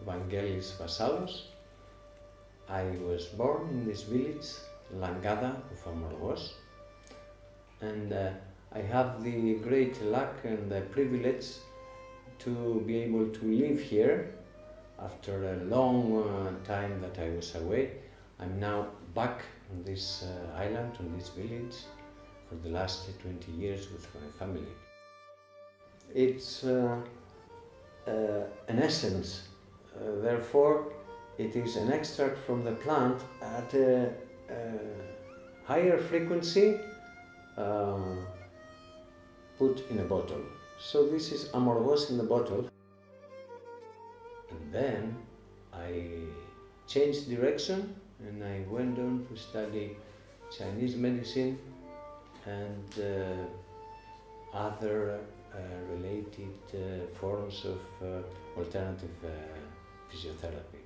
Vangelis Vassalos. I was born in this village, Langada of Amorgos, and I have the great luck and the privilege to be able to live here after a long time that I was away. I'm now back on this island, on this village, for the last 20 years with my family. It's an essence, therefore it is an extract from the plant at a higher frequency put in a bottle. So this is Amorgos in the bottle. And then I changed direction and I went on to study Chinese medicine and other related forms of alternative physiotherapy.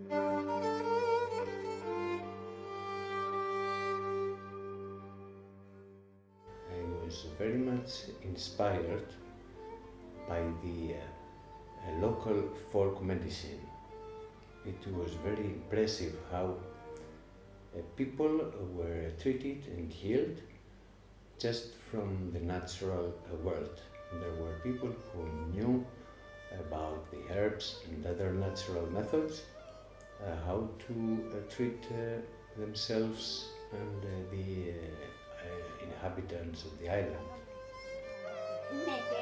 I was very much inspired by the local folk medicine. It was very impressive how people were treated and healed just from the natural world. There were people who knew about the herbs and other natural methods, how to treat themselves and the inhabitants of the island. Ναι, και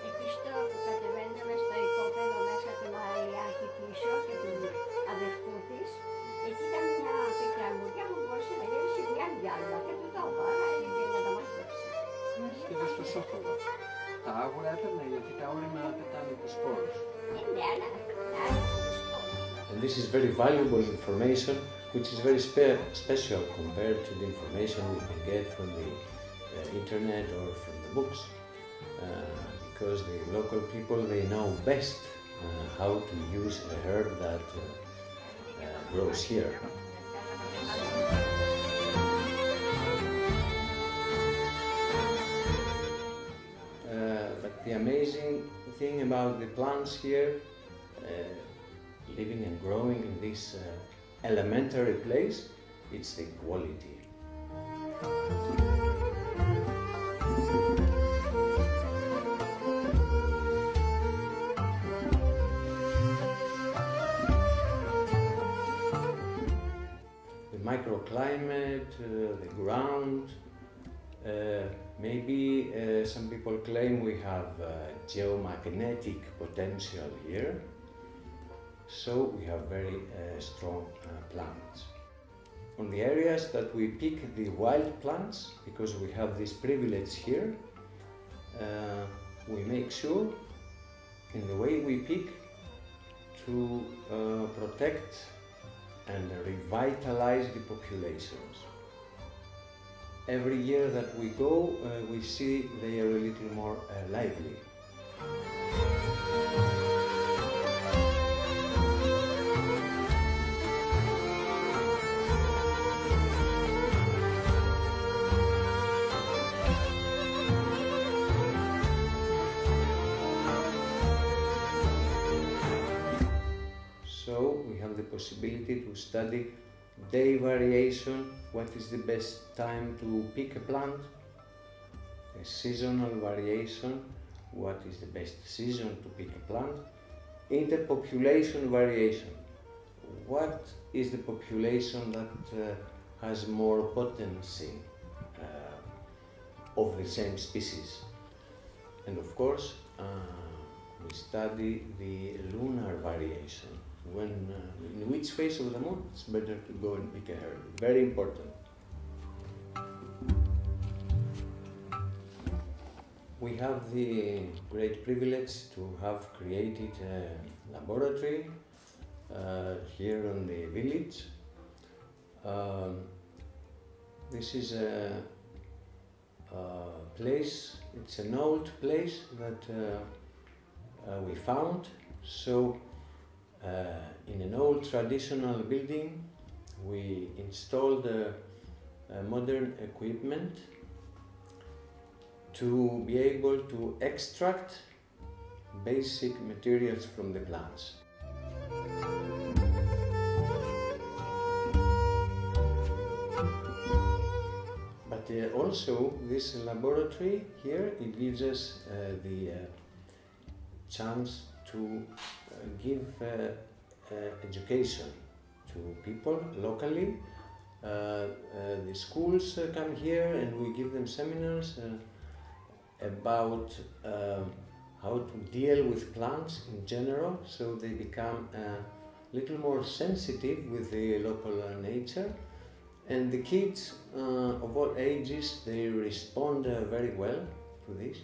εκεί που κατεβαίναμε στο οικόπεδο μέσα του Μαραλιάκη πίσω και του αδερφού της, εκεί ήταν μια πικραμουριά που μπορούσε να γίνει σε μια γυάλα και του το έβαλα για να τα μαθέψει. Είδες το σόχολο. Τα άγουρα έπαιρνε γιατί τα όρημα πετάνε τους σπόρους. Ναι, αλλά τα άγουρα τους σπόρους. And this is very valuable information, which is very special compared to the information we can get from the internet or from the books. Because the local people, they know best how to use a herb that grows here. But the amazing thing about the plants here, living and growing in this elementary place, it's the quality. Microclimate, the ground, maybe some people claim we have geomagnetic potential here, so we have very strong plants. On the areas that we pick the wild plants, because we have this privilege here, we make sure in the way we pick to protect and revitalize the populations. Every year that we go, we see they are a little more lively. So we have the possibility to study day variation, what is the best time to pick a plant, a seasonal variation, what is the best season to pick a plant, interpopulation variation, what is the population that has more potency of the same species, and of course we study the lunar variation. In which phase of the moon it's better to go and pick a herb. Very important. We have the great privilege to have created a laboratory here on the village. This is a place, it's an old place that we found. So in an old traditional building, we installed modern equipment to be able to extract basic materials from the plants. But also this laboratory here, it gives us the chance to give education to people locally. The schools come here and we give them seminars about how to deal with plants in general, so they become a little more sensitive with the local nature. And the kids of all ages, they respond very well to this.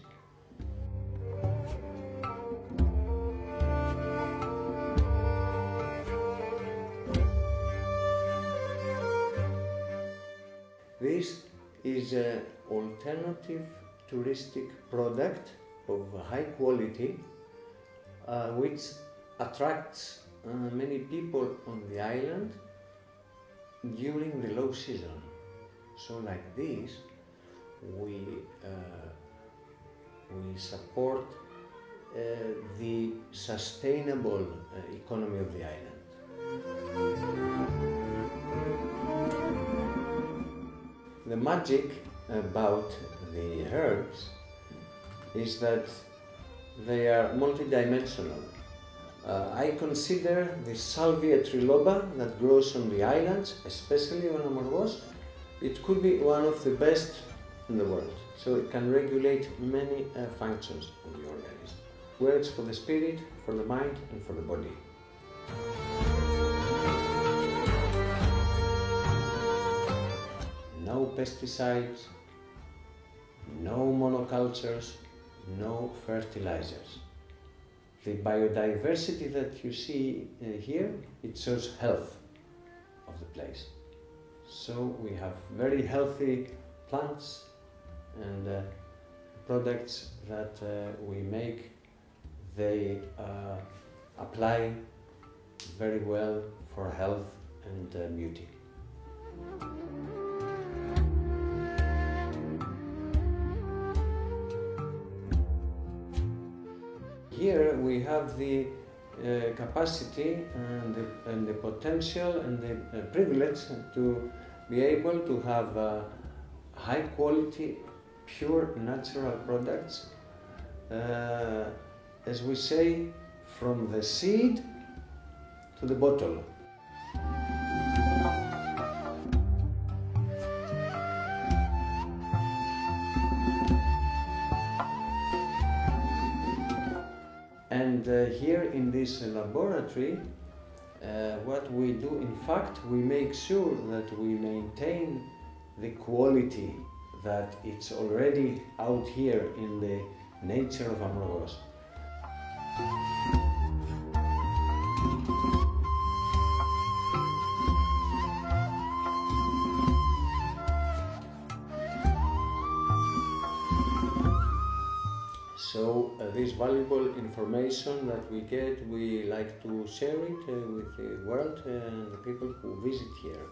This is an alternative touristic product of high quality, which attracts many people on the island during the low season. So like this, we support the sustainable economy of the island. The magic about the herbs is that they are multidimensional. I consider the Salvia triloba that grows on the islands, especially on Amorgos, it could be one of the best in the world. So it can regulate many functions of the organism. Works for the spirit, for the mind, and for the body. No pesticides, no monocultures, no fertilizers. The biodiversity that you see here, it shows health of the place. So we have very healthy plants and products that we make, they apply very well for health and beauty. Here we have the capacity and the potential and the privilege to be able to have high quality, pure natural products, as we say, from the seed to the bottle. And here in this laboratory, what we do, in fact, we make sure that we maintain the quality that it's already out here in the nature of Amorgos. So this valuable information that we get, we like to share it with the world and the people who visit here.